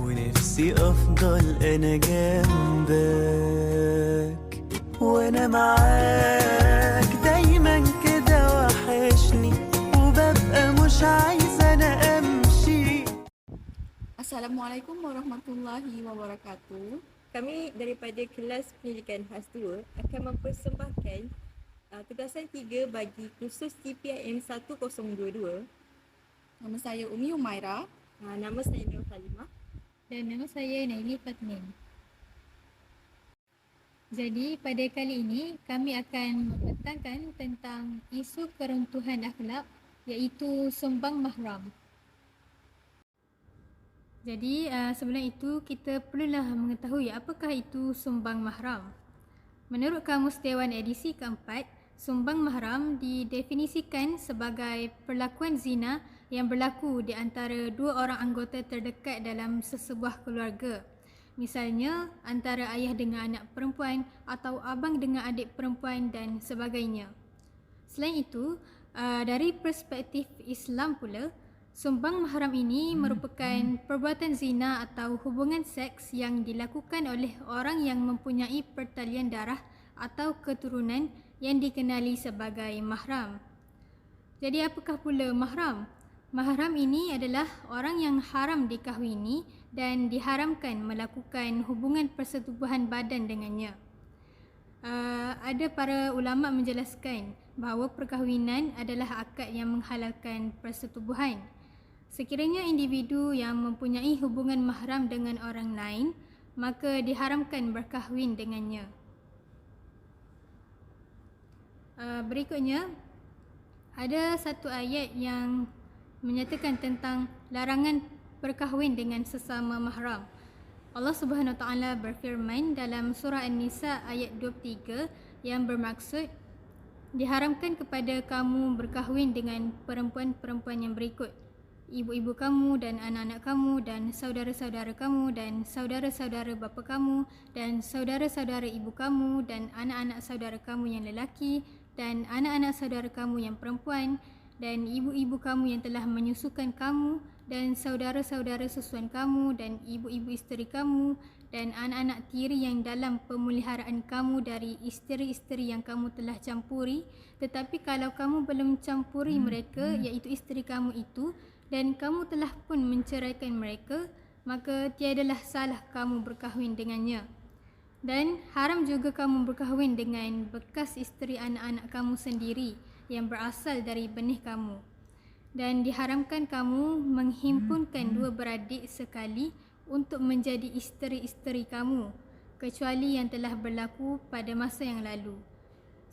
ونفسي أفضل أنا جنبك وأنا معاك دايما كده وحشني وببقى مش عايزة أنا أمشي. Assalamualaikum warahmatullahi wabarakatuh. Kami daripada kelas pendidikan khas 2 akan mempersembahkan tugasan 3 bagi kursus TPIM 1022. Nama saya Umi Umaira. Nama saya Nur Halimah. Dan nama saya Naili Fatmin. Jadi pada kali ini kami akan membentangkan tentang isu keruntuhan akhlak iaitu sumbang mahram. Jadi sebelum itu kita perlulah mengetahui apakah itu sumbang mahram. Menurut Kamus Dewan edisi keempat, sumbang mahram didefinisikan sebagai perlakuan zina yang berlaku di antara dua orang anggota terdekat dalam sesebuah keluarga. Misalnya antara ayah dengan anak perempuan atau abang dengan adik perempuan dan sebagainya. Selain itu, dari perspektif Islam pula, sumbang mahram ini merupakan perbuatan zina atau hubungan seks yang dilakukan oleh orang yang mempunyai pertalian darah atau keturunan yang dikenali sebagai mahram. Jadi apakah pula mahram? Mahram ini adalah orang yang haram dikahwini dan diharamkan melakukan hubungan persetubuhan badan dengannya. Ada para ulama menjelaskan bahawa perkahwinan adalah akad yang menghalalkan persetubuhan. Sekiranya individu yang mempunyai hubungan mahram dengan orang lain, maka diharamkan berkahwin dengannya. Berikutnya, ada satu ayat yang menyatakan tentang larangan berkahwin dengan sesama mahram. Allah Subhanahu Wa Taala berfirman dalam surah An-Nisa ayat 23 yang bermaksud diharamkan kepada kamu berkahwin dengan perempuan-perempuan yang berikut: ibu-ibu kamu dan anak-anak kamu dan saudara-saudara kamu dan saudara-saudara bapa kamu dan saudara-saudara ibu kamu dan anak-anak saudara kamu yang lelaki dan anak-anak saudara kamu yang perempuan dan ibu-ibu kamu yang telah menyusukan kamu dan saudara-saudara susuan kamu dan ibu-ibu isteri kamu dan anak-anak tiri yang dalam pemeliharaan kamu dari isteri-isteri yang kamu telah campuri. Tetapi kalau kamu belum campuri mereka, iaitu isteri kamu itu, dan kamu telah pun menceraikan mereka, maka tiadalah salah kamu berkahwin dengannya. Dan haram juga kamu berkahwin dengan bekas isteri anak-anak kamu sendiri yang berasal dari benih kamu. Dan diharamkan kamu menghimpunkan dua beradik sekali untuk menjadi isteri-isteri kamu, kecuali yang telah berlaku pada masa yang lalu.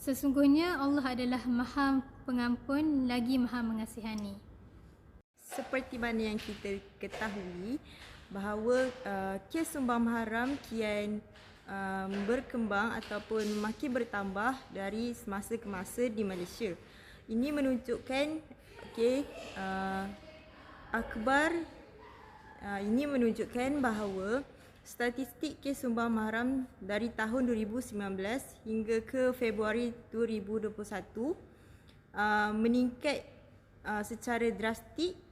Sesungguhnya Allah adalah Maha Pengampun lagi Maha Mengasihani. Seperti mana yang kita ketahui bahawa kes sumbang mahram kian berkembang ataupun makin bertambah dari semasa ke masa di Malaysia. Ini menunjukkan ini menunjukkan bahawa statistik kes sumbang mahram dari tahun 2019 hingga ke Februari 2021 meningkat secara drastik.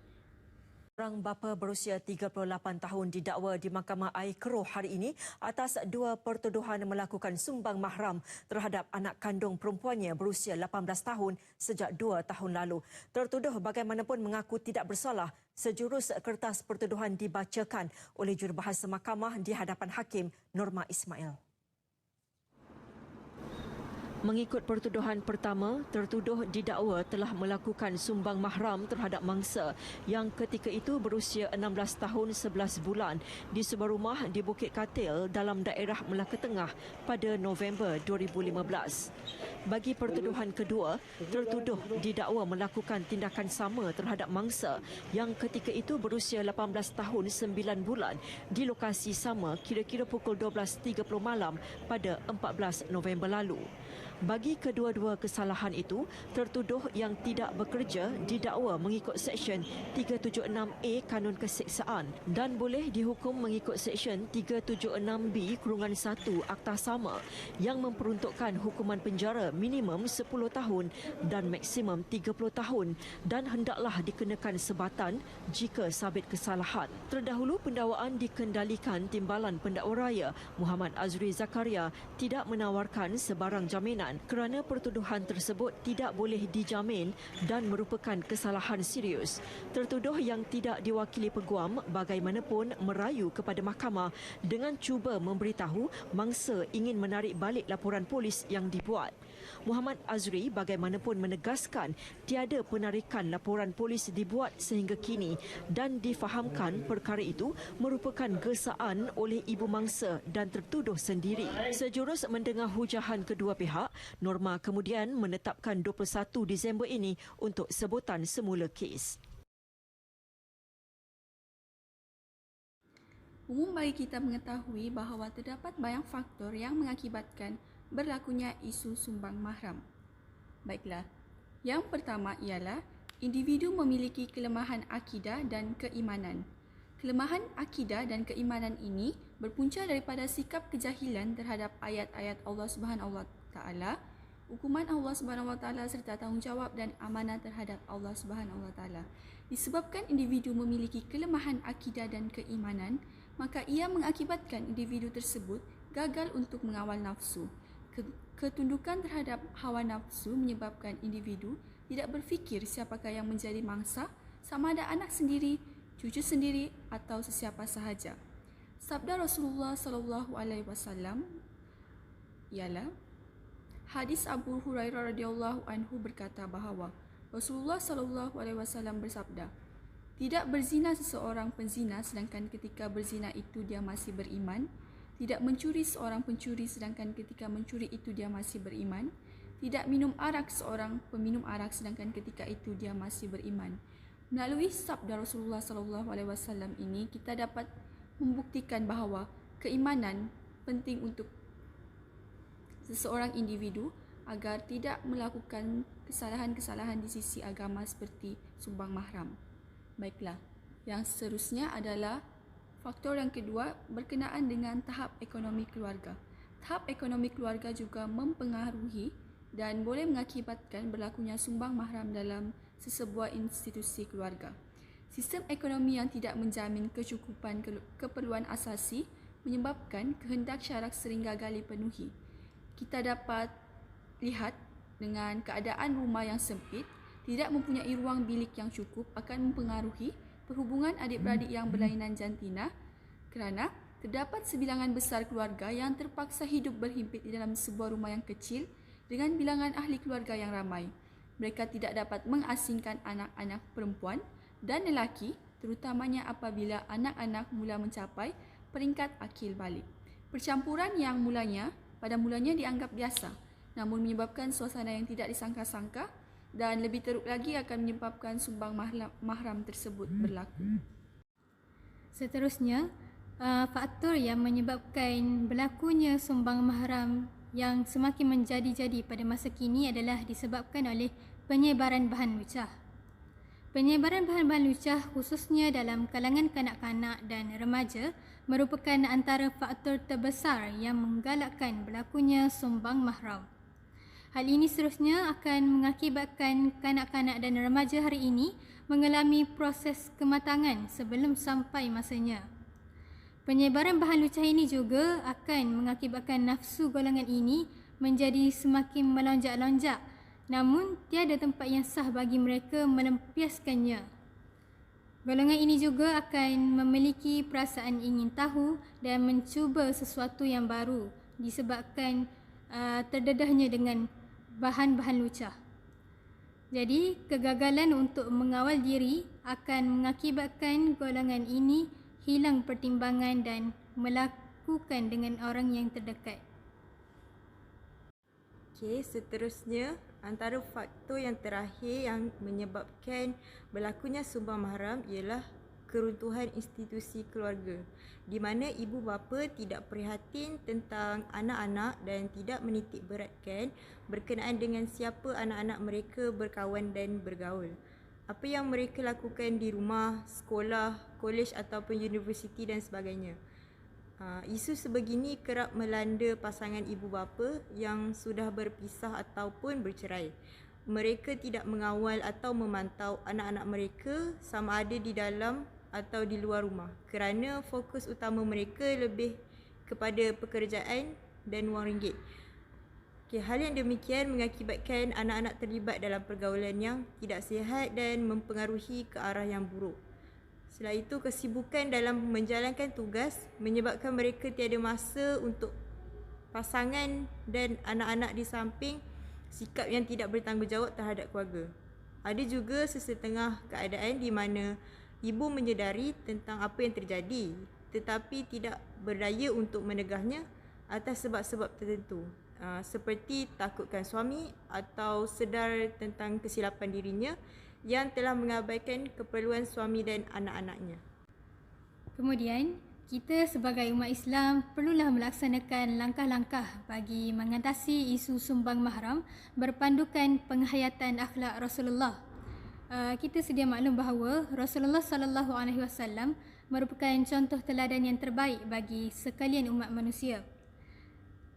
Seorang bapa berusia 38 tahun didakwa di Mahkamah Air Keroh hari ini atas dua pertuduhan melakukan sumbang mahram terhadap anak kandung perempuannya berusia 18 tahun sejak 2 tahun lalu. Tertuduh bagaimanapun mengaku tidak bersalah. Sejurus kertas pertuduhan dibacakan oleh jurubahasa mahkamah di hadapan Hakim Norma Ismail. Mengikut pertuduhan pertama, tertuduh didakwa telah melakukan sumbang mahram terhadap mangsa yang ketika itu berusia 16 tahun 11 bulan di sebuah rumah di Bukit Katil dalam daerah Melaka Tengah pada November 2015. Bagi pertuduhan kedua, tertuduh didakwa melakukan tindakan sama terhadap mangsa yang ketika itu berusia 18 tahun 9 bulan di lokasi sama kira-kira pukul 12.30 malam pada 14 November lalu. Bagi kedua-dua kesalahan itu, tertuduh yang tidak bekerja didakwa mengikut Seksyen 376A Kanun Keseksaan dan boleh dihukum mengikut Seksyen 376B/1 Akta Sama yang memperuntukkan hukuman penjara minimum 10 tahun dan maksimum 30 tahun dan hendaklah dikenakan sebatan jika sabit kesalahan. Terdahulu pendakwaan dikendalikan Timbalan Pendakwa Raya Muhammad Azri Zakaria tidak menawarkan sebarang jaminan kerana pertuduhan tersebut tidak boleh dijamin dan merupakan kesalahan serius. Tertuduh yang tidak diwakili peguam bagaimanapun merayu kepada mahkamah dengan cuba memberitahu mangsa ingin menarik balik laporan polis yang dibuat. Muhammad Azri bagaimanapun menegaskan tiada penarikan laporan polis dibuat sehingga kini dan difahamkan perkara itu merupakan gesaan oleh ibu mangsa dan tertuduh sendiri. Sejurus mendengar hujahan kedua pihak, Norma kemudian menetapkan 21 Disember ini untuk sebutan semula kes. Umum bagi kita mengetahui bahawa terdapat banyak faktor yang mengakibatkan berlakunya isu sumbang mahram. Baiklah, yang pertama ialah individu memiliki kelemahan akidah dan keimanan. Kelemahan akidah dan keimanan ini berpunca daripada sikap kejahilan terhadap ayat-ayat Allah Subhanahu Wa Taala, hukuman Allah Subhanahu Wa Taala serta tanggungjawab dan amanah terhadap Allah Subhanahu Wa Taala. Disebabkan individu memiliki kelemahan akidah dan keimanan, maka ia mengakibatkan individu tersebut gagal untuk mengawal nafsu. Ketundukan terhadap hawa nafsu menyebabkan individu tidak berfikir siapakah yang menjadi mangsa, sama ada anak sendiri, cucu sendiri atau sesiapa sahaja. Sabda Rasulullah sallallahu alaihi wasallam ialah hadis Abu Hurairah radhiyallahu anhu berkata bahawa Rasulullah sallallahu alaihi wasallam bersabda, tidak berzina seseorang penzina sedangkan ketika berzina itu dia masih beriman. Tidak mencuri seorang pencuri sedangkan ketika mencuri itu dia masih beriman. Tidak minum arak seorang peminum arak sedangkan ketika itu dia masih beriman. Melalui sabda Rasulullah sallallahu alaihi wasallam ini kita dapat membuktikan bahawa keimanan penting untuk seseorang individu agar tidak melakukan kesalahan-kesalahan di sisi agama seperti sumbang mahram. Baiklah, yang seterusnya adalah faktor yang kedua berkenaan dengan tahap ekonomi keluarga. Tahap ekonomi keluarga juga mempengaruhi dan boleh mengakibatkan berlakunya sumbang mahram dalam sesebuah institusi keluarga. Sistem ekonomi yang tidak menjamin kecukupan keperluan asasi menyebabkan kehendak syarak sering gagal dipenuhi. Kita dapat lihat dengan keadaan rumah yang sempit, tidak mempunyai ruang bilik yang cukup akan mempengaruhi perhubungan adik-beradik yang berlainan jantina kerana terdapat sebilangan besar keluarga yang terpaksa hidup berhimpit di dalam sebuah rumah yang kecil dengan bilangan ahli keluarga yang ramai. Mereka tidak dapat mengasingkan anak-anak perempuan dan lelaki terutamanya apabila anak-anak mula mencapai peringkat akil balik. Percampuran yang pada mulanya dianggap biasa namun menyebabkan suasana yang tidak disangka-sangka dan lebih teruk lagi akan menyebabkan sumbang mahram tersebut berlaku. Seterusnya, faktor yang menyebabkan berlakunya sumbang mahram yang semakin menjadi-jadi pada masa kini adalah disebabkan oleh penyebaran bahan lucah. Penyebaran bahan-bahan lucah khususnya dalam kalangan kanak-kanak dan remaja merupakan antara faktor terbesar yang menggalakkan berlakunya sumbang mahram. Hal ini seterusnya akan mengakibatkan kanak-kanak dan remaja hari ini mengalami proses kematangan sebelum sampai masanya. Penyebaran bahan lucah ini juga akan mengakibatkan nafsu golongan ini menjadi semakin melonjak-lonjak, namun tiada tempat yang sah bagi mereka melampiaskannya. Golongan ini juga akan memiliki perasaan ingin tahu dan mencuba sesuatu yang baru disebabkan terdedahnya dengan bahan-bahan lucah. Jadi, kegagalan untuk mengawal diri akan mengakibatkan golongan ini hilang pertimbangan dan melakukan dengan orang yang terdekat. Okey, seterusnya antara faktor yang terakhir yang menyebabkan berlakunya sumbang mahram ialah keruntuhan institusi keluarga, di mana ibu bapa tidak prihatin tentang anak-anak dan tidak menitik beratkan berkenaan dengan siapa anak-anak mereka berkawan dan bergaul. Apa yang mereka lakukan di rumah, sekolah, kolej ataupun universiti dan sebagainya. Isu sebegini kerap melanda pasangan ibu bapa yang sudah berpisah ataupun bercerai. Mereka tidak mengawal atau memantau anak-anak mereka sama ada di dalam atau di luar rumah kerana fokus utama mereka lebih kepada pekerjaan dan wang ringgit. Hal yang demikian mengakibatkan anak-anak terlibat dalam pergaulan yang tidak sihat dan mempengaruhi ke arah yang buruk. Selain itu, kesibukan dalam menjalankan tugas menyebabkan mereka tiada masa untuk pasangan dan anak-anak di samping sikap yang tidak bertanggungjawab terhadap keluarga. Ada juga sesetengah keadaan di mana ibu menyedari tentang apa yang terjadi tetapi tidak berdaya untuk menegahnya atas sebab-sebab tertentu. Seperti takutkan suami atau sedar tentang kesilapan dirinya yang telah mengabaikan keperluan suami dan anak-anaknya. Kemudian, kita sebagai umat Islam perlulah melaksanakan langkah-langkah bagi mengatasi isu sumbang mahram berpandukan penghayatan akhlak Rasulullah. Kita sedia maklum bahawa Rasulullah sallallahu alaihi wasallam merupakan contoh teladan yang terbaik bagi sekalian umat manusia.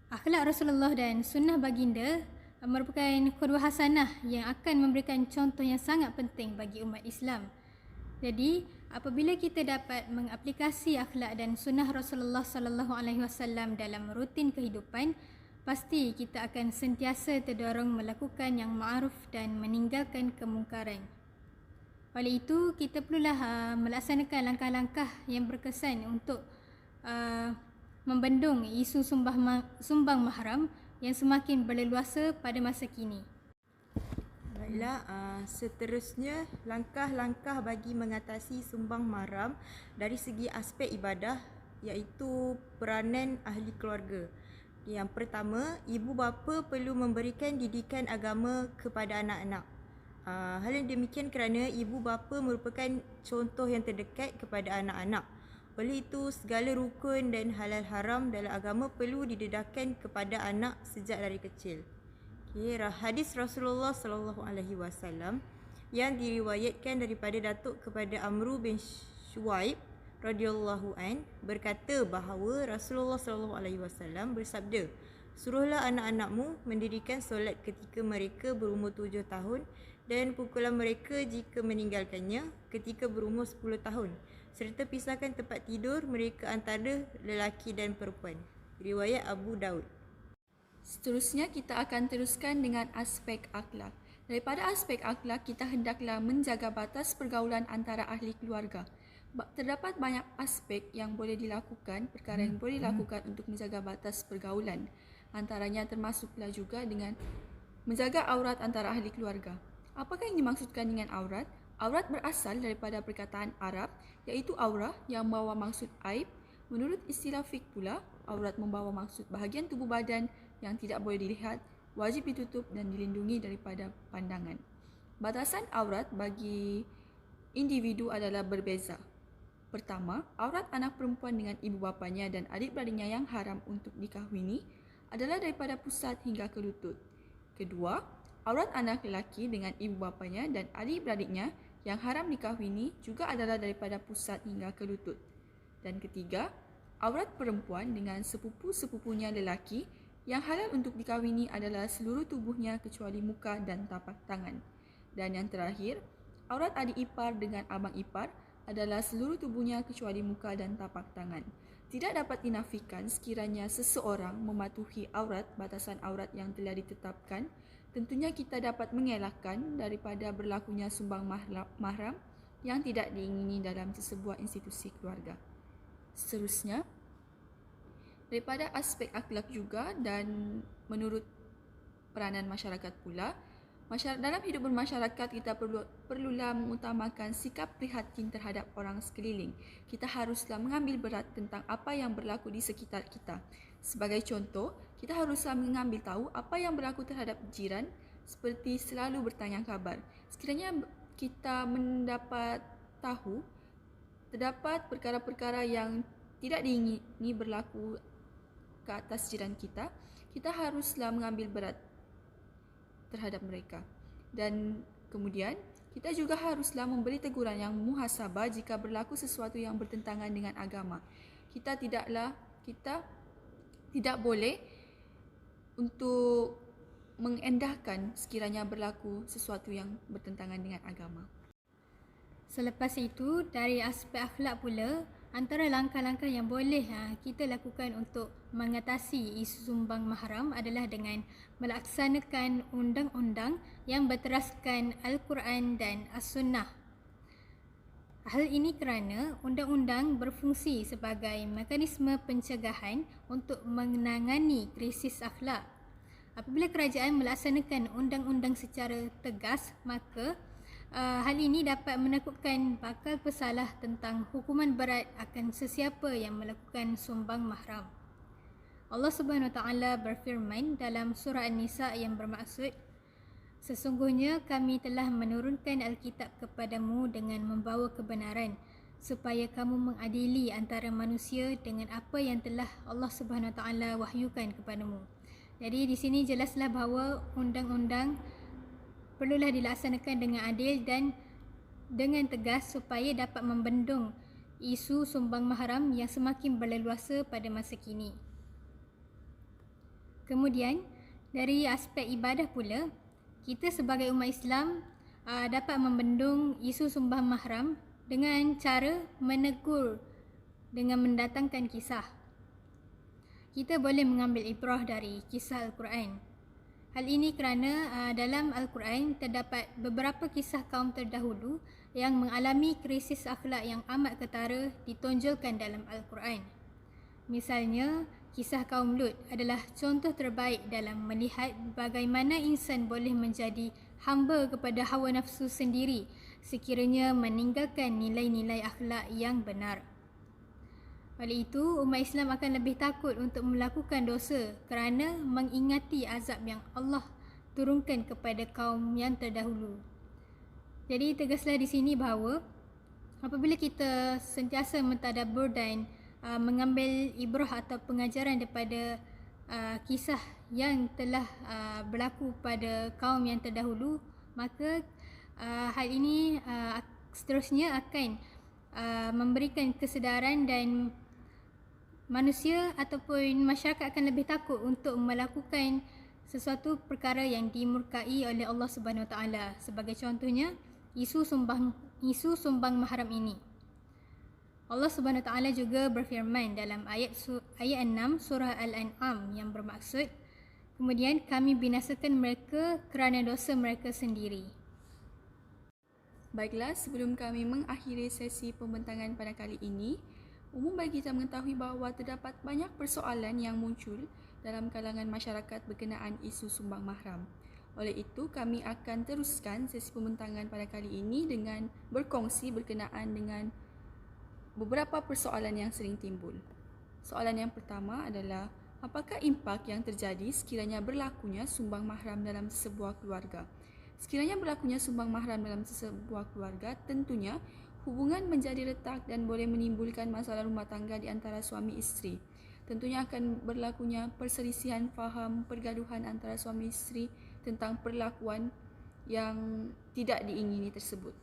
Akhlak Rasulullah dan sunnah baginda merupakan qudwah hasanah yang akan memberikan contoh yang sangat penting bagi umat Islam. Jadi, apabila kita dapat mengaplikasi akhlak dan sunnah Rasulullah sallallahu alaihi wasallam dalam rutin kehidupan, pasti kita akan sentiasa terdorong melakukan yang ma'ruf dan meninggalkan kemungkaran. Oleh itu, kita perlulah melaksanakan langkah-langkah yang berkesan untuk membendung isu sumbang mahram yang semakin berleluasa pada masa kini. Baiklah, seterusnya langkah-langkah bagi mengatasi sumbang mahram dari segi aspek ibadah iaitu peranan ahli keluarga. Yang pertama, ibu bapa perlu memberikan didikan agama kepada anak-anak. Hal yang demikian kerana ibu bapa merupakan contoh yang terdekat kepada anak-anak. Oleh itu, segala rukun dan halal haram dalam agama perlu didedahkan kepada anak sejak dari kecil. Hadis Rasulullah sallallahu alaihi wasallam yang diriwayatkan daripada datuk kepada Amru bin Shuaib radhiyallahu an berkata bahawa Rasulullah sallallahu alaihi wasallam bersabda, "Suruhlah anak-anakmu mendirikan solat ketika mereka berumur 7 tahun dan pukulan mereka jika meninggalkannya ketika berumur 10 tahun, serta pisahkan tempat tidur mereka antara lelaki dan perempuan." Riwayat Abu Daud. Seterusnya, kita akan teruskan dengan aspek akhlak. Daripada aspek akhlak, kita hendaklah menjaga batas pergaulan antara ahli keluarga. Terdapat banyak aspek yang boleh dilakukan, perkara yang boleh dilakukan untuk menjaga batas pergaulan. Antaranya termasuklah juga dengan menjaga aurat antara ahli keluarga. Apakah yang dimaksudkan dengan aurat? Aurat berasal daripada perkataan Arab, iaitu aurah yang membawa maksud aib. Menurut istilah fiqh pula, aurat membawa maksud bahagian tubuh badan yang tidak boleh dilihat, wajib ditutup dan dilindungi daripada pandangan. Batasan aurat bagi individu adalah berbeza. Pertama, aurat anak perempuan dengan ibu bapanya dan adik-beradiknya yang haram untuk dikahwini adalah daripada pusat hingga ke lutut. Kedua, aurat anak lelaki dengan ibu bapanya dan adik-beradiknya yang haram dikahwini juga adalah daripada pusat hingga ke lutut. Dan ketiga, aurat perempuan dengan sepupu-sepupunya lelaki yang halal untuk dikahwini adalah seluruh tubuhnya kecuali muka dan tapak tangan. Dan yang terakhir, aurat adik ipar dengan abang ipar adalah seluruh tubuhnya kecuali muka dan tapak tangan. Tidak dapat dinafikan sekiranya seseorang mematuhi batasan aurat yang telah ditetapkan. Tentunya kita dapat mengelakkan daripada berlakunya sumbang mahram yang tidak diingini dalam sesebuah institusi keluarga. Seterusnya, daripada aspek akhlak juga dan menurut peranan masyarakat pula, dalam hidup bermasyarakat kita perlulah mengutamakan sikap prihatin terhadap orang sekeliling. Kita haruslah mengambil berat tentang apa yang berlaku di sekitar kita. Sebagai contoh, kita haruslah mengambil tahu apa yang berlaku terhadap jiran, seperti selalu bertanya kabar. Sekiranya kita mendapat tahu terdapat perkara-perkara yang tidak diingini berlaku ke atas jiran kita, kita haruslah mengambil berat terhadap mereka. Dan kemudian kita juga haruslah memberi teguran yang muhasabah jika berlaku sesuatu yang bertentangan dengan agama. Kita tidak boleh untuk mengendahkan sekiranya berlaku sesuatu yang bertentangan dengan agama. Selepas itu, dari aspek akhlak pula, antara langkah-langkah yang boleh kita lakukan untuk mengatasi isu sumbang mahram adalah dengan melaksanakan undang-undang yang berteraskan Al-Quran dan As-Sunnah. Hal ini kerana undang-undang berfungsi sebagai mekanisme pencegahan untuk menangani krisis akhlak. Apabila kerajaan melaksanakan undang-undang secara tegas, maka hal ini dapat menakutkan bakal pesalah tentang hukuman berat akan sesiapa yang melakukan sumbang mahram. Allah Subhanahu Wa Taala berfirman dalam surah An-Nisa yang bermaksud, sesungguhnya kami telah menurunkan Alkitab kepadamu dengan membawa kebenaran supaya kamu mengadili antara manusia dengan apa yang telah Allah Subhanahu Wa Taala wahyukan kepadamu. Jadi di sini jelaslah bahawa undang-undang perlulah dilaksanakan dengan adil dan dengan tegas supaya dapat membendung isu sumbang mahram yang semakin berleluasa pada masa kini. Kemudian, dari aspek ibadah pula, kita sebagai umat Islam dapat membendung isu sumbang mahram dengan cara menegur dengan mendatangkan kisah. Kita boleh mengambil ibrah dari kisah Al-Quran. Hal ini kerana dalam Al-Quran terdapat beberapa kisah kaum terdahulu yang mengalami krisis akhlak yang amat ketara ditonjolkan dalam Al-Quran. Misalnya, kisah kaum Lut adalah contoh terbaik dalam melihat bagaimana insan boleh menjadi hamba kepada hawa nafsu sendiri sekiranya meninggalkan nilai-nilai akhlak yang benar. Oleh itu, umat Islam akan lebih takut untuk melakukan dosa kerana mengingati azab yang Allah turunkan kepada kaum yang terdahulu. Jadi tegaslah di sini bahawa apabila kita sentiasa mentadabbur dan mengambil ibrah atau pengajaran daripada kisah yang telah berlaku pada kaum yang terdahulu, maka hal ini seterusnya akan memberikan kesedaran dan manusia ataupun masyarakat akan lebih takut untuk melakukan sesuatu perkara yang dimurkai oleh Allah Subhanahu Wa Taala. Sebagai contohnya, isu sumbang mahram ini. Allah Subhanahu Wa Taala juga berfirman dalam ayat 6 surah Al-An'am yang bermaksud, kemudian kami binasakan mereka kerana dosa mereka sendiri. Baiklah, sebelum kami mengakhiri sesi pembentangan pada kali ini, umum bagi kita mengetahui bahawa terdapat banyak persoalan yang muncul dalam kalangan masyarakat berkenaan isu sumbang mahram. Oleh itu, kami akan teruskan sesi pembentangan pada kali ini dengan berkongsi berkenaan dengan beberapa persoalan yang sering timbul. Soalan yang pertama adalah, apakah impak yang terjadi sekiranya berlakunya sumbang mahram dalam sebuah keluarga? Sekiranya berlakunya sumbang mahram dalam sebuah keluarga, tentunya hubungan menjadi retak dan boleh menimbulkan masalah rumah tangga di antara suami isteri. Tentunya akan berlakunya perselisihan faham, pergaduhan antara suami isteri tentang perlakuan yang tidak diingini tersebut.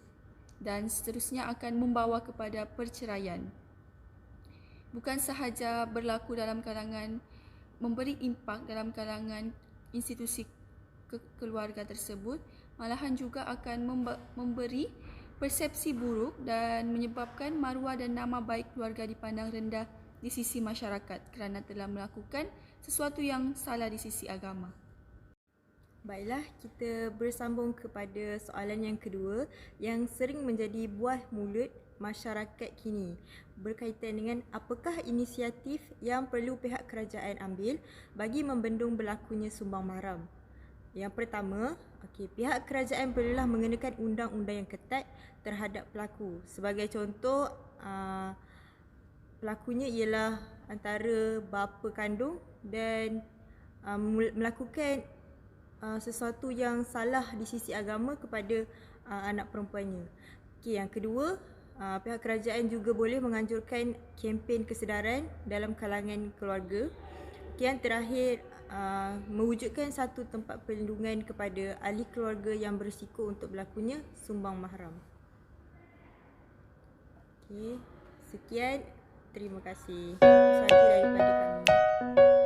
Dan seterusnya akan membawa kepada perceraian. Bukan sahaja berlaku dalam kalangan, memberi impak dalam kalangan institusi keluarga tersebut, malahan juga akan memberi persepsi buruk dan menyebabkan maruah dan nama baik keluarga dipandang rendah di sisi masyarakat kerana telah melakukan sesuatu yang salah di sisi agama. Baiklah, kita bersambung kepada soalan yang kedua yang sering menjadi buah mulut masyarakat kini berkaitan dengan apakah inisiatif yang perlu pihak kerajaan ambil bagi membendung berlakunya sumbang mahram. Yang pertama, pihak kerajaan perlulah mengenakan undang-undang yang ketat terhadap pelaku. Sebagai contoh, pelakunya ialah antara bapa kandung dan melakukan sesuatu yang salah di sisi agama kepada anak perempuannya. Yang kedua, pihak kerajaan juga boleh menganjurkan kempen kesedaran dalam kalangan keluarga. Yang terakhir, mewujudkan satu tempat perlindungan kepada ahli keluarga yang berisiko untuk berlakunya sumbang mahram. Okey, sekian. Terima kasih. Itu sahaja daripada kami.